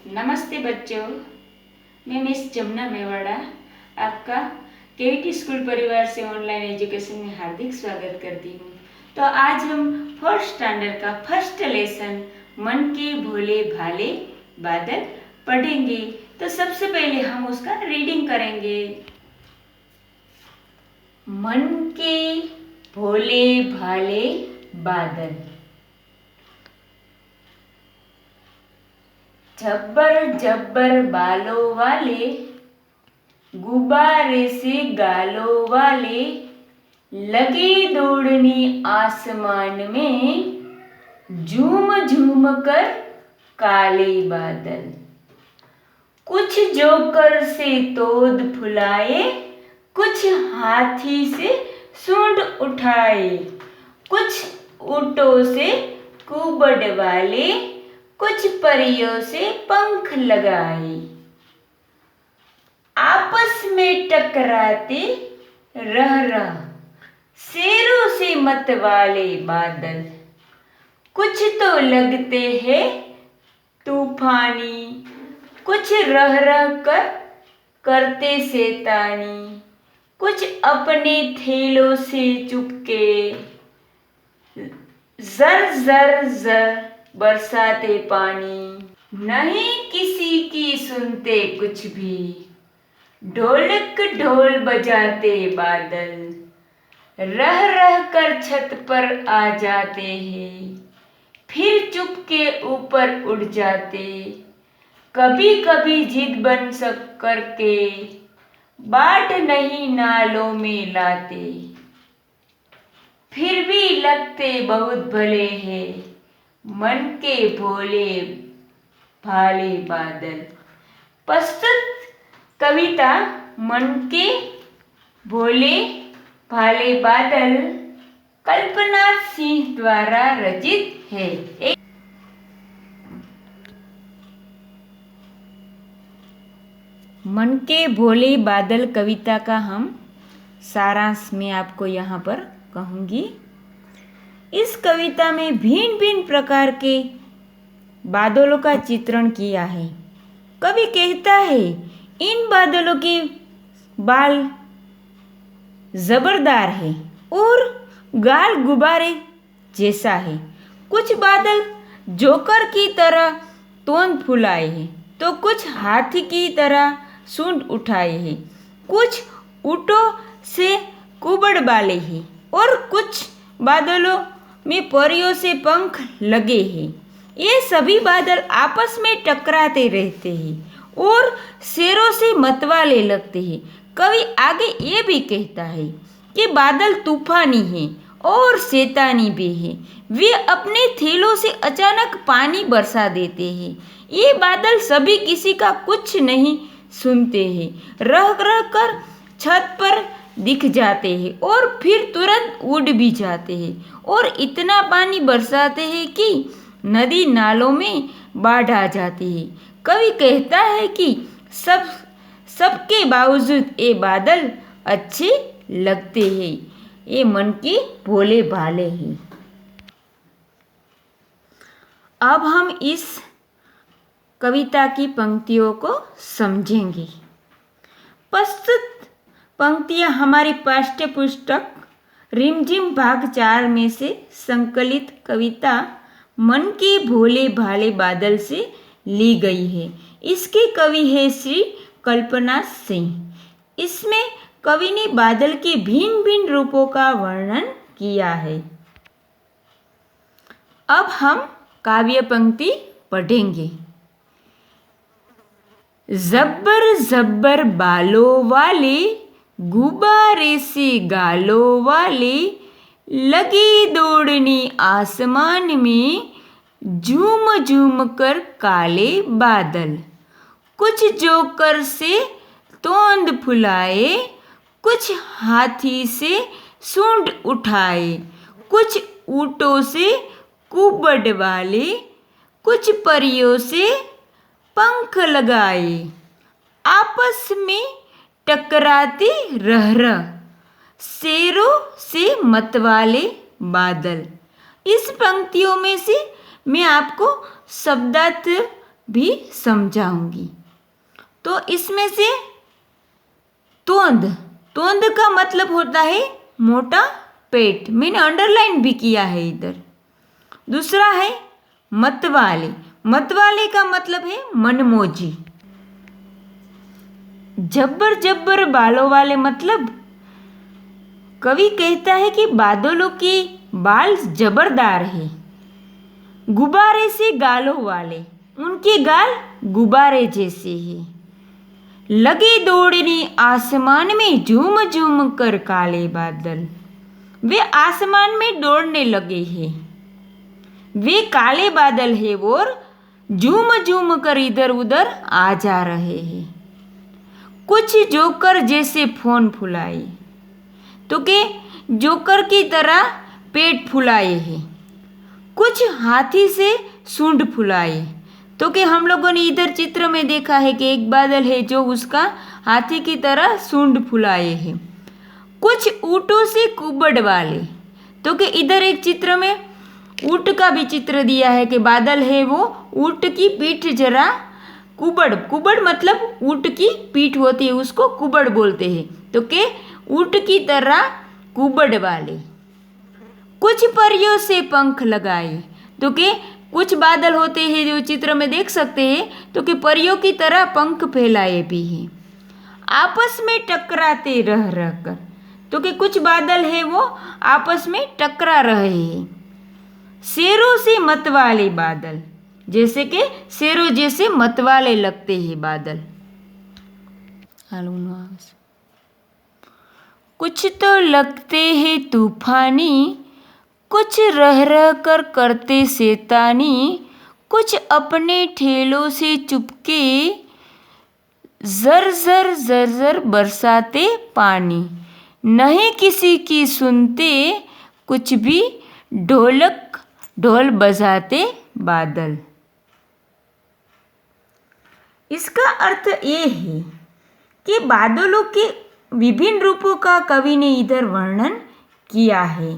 नमस्ते बच्चों, मैं मिस जमुना मेवाड़ा आपका केटी स्कूल परिवार से ऑनलाइन एजुकेशन में हार्दिक स्वागत करती हूँ। तो आज हम फर्स्ट स्टैंडर्ड का फर्स्ट लेसन मन के भोले भाले बादल पढ़ेंगे। तो सबसे पहले हम उसका रीडिंग करेंगे। मन के भोले भाले बादल। झब्बर झब्बर बालों वाले, गुब्बारे से गालों वाले, लगे दौड़ने आसमान में, झूम झूम कर काले बादल। कुछ जोकर से तोद फुलाए, कुछ हाथी से सूंड उठाए, कुछ ऊँटों से कुबड़ वाले, कुछ परियों से पंख लगाए। आपस में टकराते रह शेरों से मतवाले बादल। कुछ तो लगते हैं तूफानी, कुछ रह कर करते शैतानी, कुछ अपने थैलों से चुपके जर जर जर बरसाते पानी। नहीं किसी की सुनते कुछ भी, ढोलक ढोल बजाते बादल। रह कर छत पर आ जाते हैं, फिर चुपके ऊपर उड़ जाते। कभी कभी जिद बन सक करके, बाट नहीं नालों में लाते। फिर भी लगते बहुत भले हैं, मन के भोले भाले बादल। प्रस्तुत कविता मन के भोले भाले बादल कल्पना सिंह द्वारा रचित है। मन के भोले बादल कविता का हम सारांश में आपको यहाँ पर कहूँगी। इस कविता में भिन्न भिन्न प्रकार के बादलों का चित्रण किया है। कवि कहता है इन बादलों के बाल जबरदार है और गाल गुब्बारे जैसा है। कुछ बादल जोकर की तरह तोंद फुलाए हैं, तो कुछ हाथी की तरह सूंड उठाए हैं, कुछ ऊँटों से कुबड़ वाले हैं और कुछ बादलों में परियों से पंख लगे हैं। ये सभी बादल आपस में टकराते रहते हैं और शेरों से मतवाले लगते हैं। कवि आगे ये भी कहता है कि बादल तूफानी हैं और शैतानी भी हैं। वे अपने थैलों से अचानक पानी बरसा देते हैं। ये बादल सभी किसी का कुछ नहीं सुनते हैं, रह कर छत पर दिख जाते हैं और फिर तुरंत उड़ भी जाते हैं और इतना पानी बरसाते हैं कि नदी नालों में बाढ़ आ जाती है। कवि कहता है कि सबके बावजूद ये बादल अच्छे लगते हैं, ये मन के भोले भाले हैं। अब हम इस कविता की पंक्तियों को समझेंगे। प्रस्तुत पंक्तियाँ हमारी पाठ्य पुस्तक रिमझिम भाग 4 में से संकलित कविता मन के भोले भाले बादल से ली गई है। इसके कवि है श्री कल्पना सिंह। इसमें कवि ने बादल के भिन्न भिन्न रूपों का वर्णन किया है। अब हम काव्य पंक्ति पढ़ेंगे। जब्बर जब्बर बालों वाले, गुब्बारे से गालों वाले, लगे दौड़ने आसमान में, झूम झूम कर काले बादल। कुछ जोकर से तोंद फुलाए, कुछ हाथी से सूंड उठाए, कुछ ऊँटों से कुबड़ वाले, कुछ परियों से पंख लगाए। आपस में टकराते रह शेरों से मतवाले बादल। इस पंक्तियों में से मैं आपको शब्दार्थ भी समझाऊंगी। तो इसमें से तोंद, तोंद का मतलब होता है मोटा पेट, मैंने अंडरलाइन भी किया है इधर। दूसरा है मतवाले, मतवाले का मतलब है मनमोजी। जब्बर जब्बर बालों वाले मतलब कवि कहता है कि बादलों के बाल जबरदार है। गुब्बारे से गालों वाले, उनके गाल गुब्बारे जैसे हैं। लगे दौड़ने आसमान में झूम झूम कर काले बादल, वे आसमान में दौड़ने लगे हैं। वे काले बादल है और झूम झूम कर इधर उधर आ जा रहे हैं। कुछ जोकर जैसे फोन फुलाए, तो के जोकर की तरह पेट फुलाए हैं। कुछ हाथी से सूंड फुलाए, तो कि हम लोगों ने इधर चित्र में देखा है कि एक बादल है जो उसका हाथी की तरह सूंड फुलाए हैं। कुछ ऊँटों से कुबड़ वाले, तो कि इधर एक चित्र में ऊँट का भी चित्र दिया है कि बादल है वो ऊँट की पीठ जरा कुबड़, कुबड़ मतलब ऊँट की पीठ होती है उसको कुबड़ बोलते हैं, तो कि ऊँट की तरह कुबड़ वाले। कुछ परियों से पंख लगाए, तो कि कुछ बादल होते हैं जो चित्र में देख सकते हैं, तो कि परियों की तरह पंख फैलाए भी हैं। आपस में टकराते रह रहकर, तो कि कुछ बादल है वो आपस में टकरा रहे हैं। शेरों से मतवाले बादल, जैसे कि शेरों जैसे मतवाले लगते हैं बादल। कुछ तो लगते हैं तूफानी, कुछ रह रह कर करते शैतानी, कुछ अपने ठेलों से चुपके जर जर जर जर बरसाते पानी। नहीं किसी की सुनते कुछ भी, ढोलक ढोल बजाते बादल। इसका अर्थ ये है कि बादलों के विभिन्न रूपों का कवि ने इधर वर्णन किया है।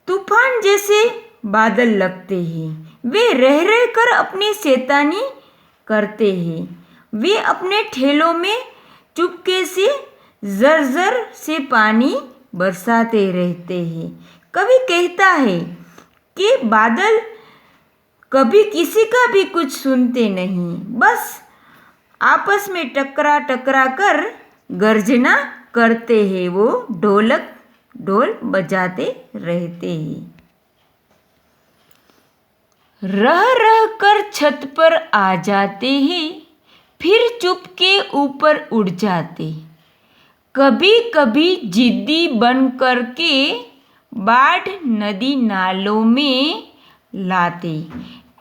तूफान जैसे बादल लगते हैं, वे रह रह कर अपनी शैतानी करते हैं। वे अपने ठेलों में चुपके से जर जर से पानी बरसाते रहते हैं। कवि कहता है कि बादल कभी किसी का भी कुछ सुनते नहीं, बस आपस में टकरा टकरा कर गर्जना करते हैं, वो ढोलक ढोल बजाते रहते हैं। रह रह कर छत पर आ जाते हैं, फिर चुपके ऊपर उड़ जाते। कभी कभी जिद्दी बन करके बाढ़ नदी नालों में लाते,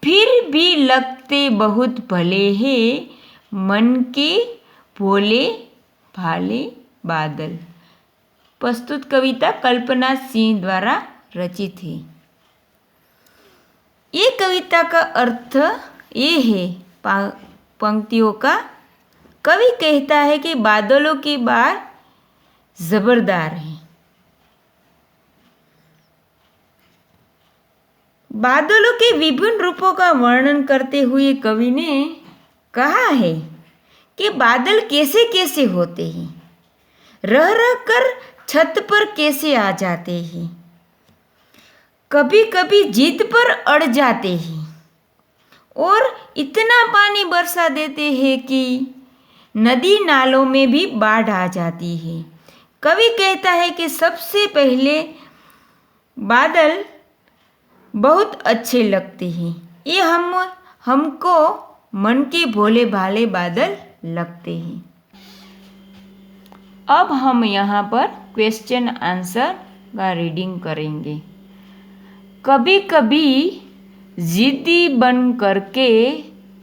फिर भी लगते बहुत भले हैं मन के भोले भाले बादल। प्रस्तुत कविता कल्पना सिंह द्वारा रचित है। ये कविता का अर्थ ये है पंक्तियों का। कवि कहता है कि बादलों के बाल जबरदार हैं। बादलों के विभिन्न रूपों का वर्णन करते हुए कवि ने कहा है कि बादल कैसे कैसे होते हैं, रह रह कर छत पर कैसे आ जाते हैं, कभी कभी जिद पर अड़ जाते हैं और इतना पानी बरसा देते हैं कि नदी नालों में भी बाढ़ आ जाती है। कवि कहता है कि सबसे पहले बादल बहुत अच्छे लगते हैं, ये हमको मन के भोले भाले बादल लगते हैं। अब हम यहाँ पर क्वेश्चन आंसर का रीडिंग करेंगे। कभी कभी जिद्दी बन करके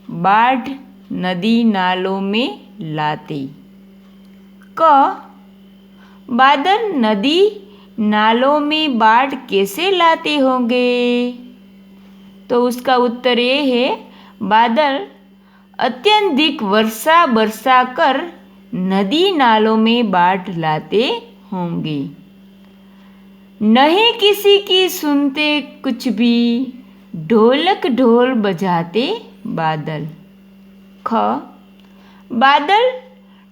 बाढ़ नदी नालों में लाते। क बादल नदी नालों में बाढ़ कैसे लाते होंगे? तो उसका उत्तर ये है, बादल अत्यधिक वर्षा बरसा कर नदी नालों में बाढ़ लाते होंगे। नहीं किसी की सुनते कुछ भी, ढोलक ढोल बजाते बादल। ख, बादल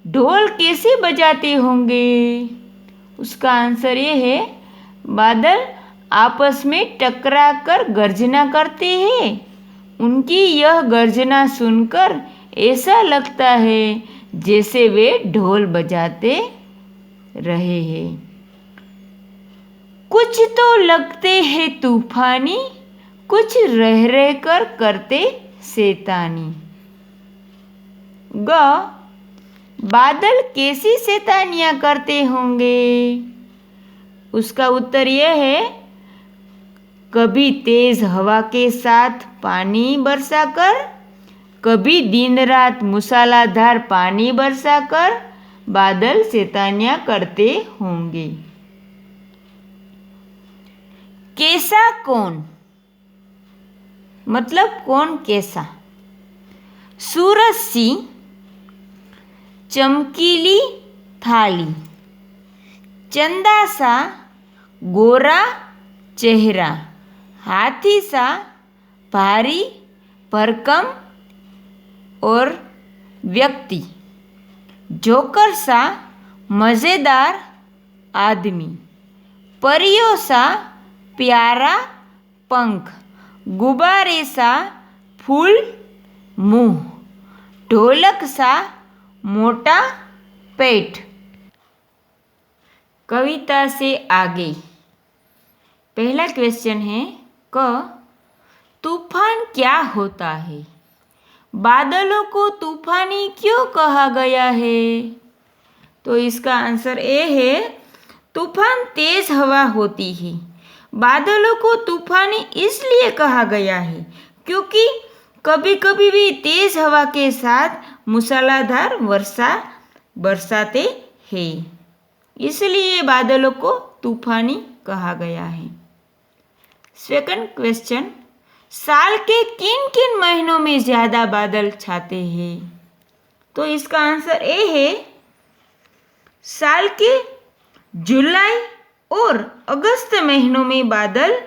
ढोल कैसे बजाते होंगे? उसका आंसर ये है, बादल आपस में टकरा कर गर्जना करते हैं। उनकी यह गर्जना सुनकर ऐसा लगता है जैसे वे ढोल बजाते रहे हैं। कुछ तो लगते हैं तूफानी, कुछ रह रह कर करते शैतानी। ग, बादल कैसी शैतानियाँ करते होंगे? उसका उत्तर यह है, कभी तेज हवा के साथ पानी बरसाकर, कभी दिन रात मूसलाधार पानी बरसाकर बादल शैतानियाँ करते होंगे। कैसा कौन, मतलब कौन कैसा? सूरज सी चमकीली थाली, चंदा सा गोरा चेहरा, हाथी सा भारी भरकम और व्यक्ति, जोकर सा मज़ेदार आदमी, परियों सा प्यारा पंख, गुब्बारे सा फूल मुंह, ढोलक सा मोटा पेट। कविता से आगे पहला क्वेश्चन है, क, तूफान क्या होता है? बादलों को तूफानी क्यों कहा गया है? तो इसका आंसर ए है, तूफान तेज हवा होती है। बादलों को तूफानी इसलिए कहा गया है क्योंकि कभी कभी भी तेज हवा के साथ मूसलाधार वर्षा बरसाते हैं, इसलिए बादलों को तूफानी कहा गया है। सेकंड क्वेश्चन, साल के किन किन महीनों में ज़्यादा बादल छाते हैं? तो इसका आंसर ए है, साल के जुलाई और अगस्त महीनों में बादल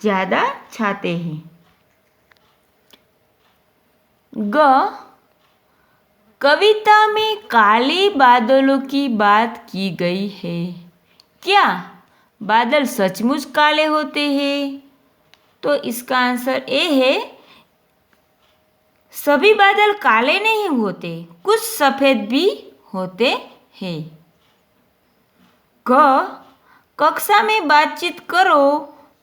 ज़्यादा छाते हैं। ग, कविता में काले बादलों की बात की गई है। क्या बादल सचमुच काले होते हैं? तो इसका आंसर ए है, सभी बादल काले नहीं होते, कुछ सफ़ेद भी होते हैं। ग, कक्षा में बातचीत करो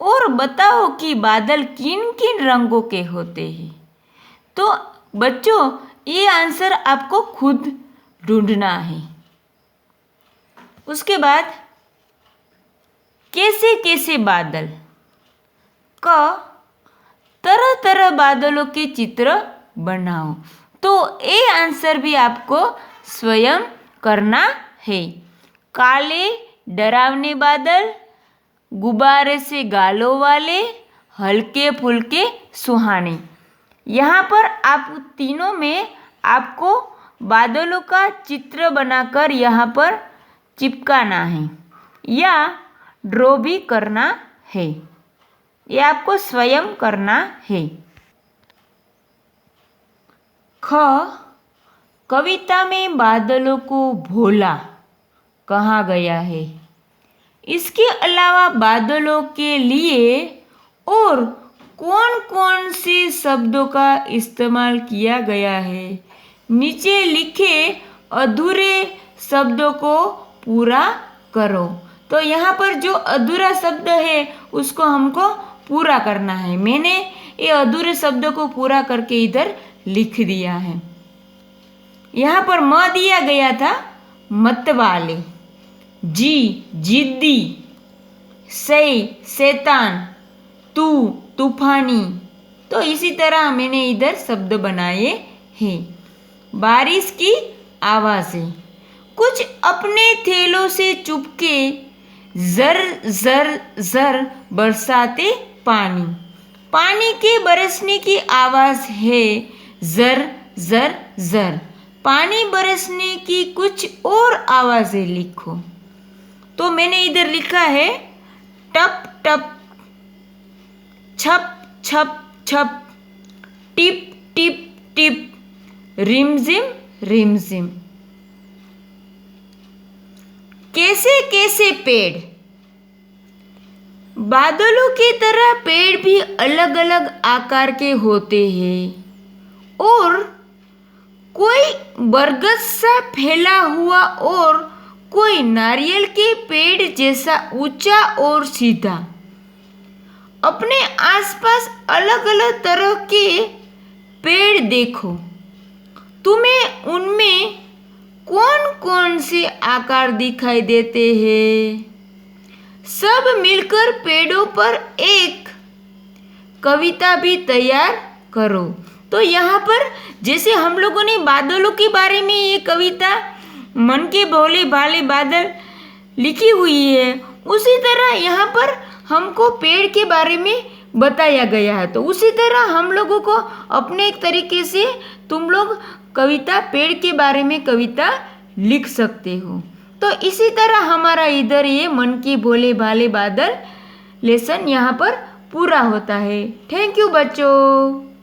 और बताओ कि बादल किन किन रंगों के होते हैं। तो बच्चों, ये आंसर आपको खुद ढूंढना है। उसके बाद कैसे कैसे बादल। क, तरह तरह बादलों के चित्र बनाओ। तो ये आंसर भी आपको स्वयं करना है। काले डरावने बादल, गुब्बारे से गालों वाले, हल्के फुल्के सुहाने। यहाँ पर आप तीनों में आपको बादलों का चित्र बनाकर यहाँ पर चिपकाना है या ड्रॉ भी करना है, ये आपको स्वयं करना है। ख, कविता में बादलों को भोला कहा गया है। इसके अलावा बादलों के लिए और कौन कौन से शब्दों का इस्तेमाल किया गया है? नीचे लिखे अधूरे शब्दों को पूरा करो। तो यहाँ पर जो अधूरा शब्द है उसको हमको पूरा करना है। मैंने ये अधूरे शब्दों को पूरा करके इधर लिख दिया है। यहाँ पर म दिया गया था, मतवाले, जी जिद्दी, सही शैतान, तू तूफानी। तो इसी तरह मैंने इधर शब्द बनाए हैं। बारिश की आवाज़ें, कुछ अपने थैलों से चुपके जर जर जर बरसाते पानी। पानी के बरसने की आवाज़ है जर जर जर। पानी बरसने की कुछ और आवाज़ें लिखो। तो मैंने इधर लिखा है टप टप, छप छप छप, टिप टिप टिप रिमझिम रिमझिम। कैसे कैसे पेड़, बादलों की तरह पेड़ भी अलग अलग आकार के होते हैं और कोई बरगद सा फैला हुआ और कोई नारियल के पेड़ जैसा ऊंचा और सीधा। अपने आसपास अलग अलग तरह के पेड़ देखो, तुम्हें उनमें कौन कौन से आकार दिखाई देते हैं। सब मिलकर पेड़ों पर एक कविता भी तैयार करो। तो यहाँ पर जैसे हम लोगों ने बादलों के बारे में ये कविता मन के भोले भाले बादल लिखी हुई है, उसी तरह यहाँ पर हमको पेड़ के बारे में बताया गया है। तो उसी तरह हम लोगों को अपने एक तरीके से तुम लोग कविता पेड़ के बारे में कविता लिख सकते हो। तो इसी तरह हमारा इधर ये मन के भोले भाले बादल लेसन यहाँ पर पूरा होता है। थैंक यू बच्चों।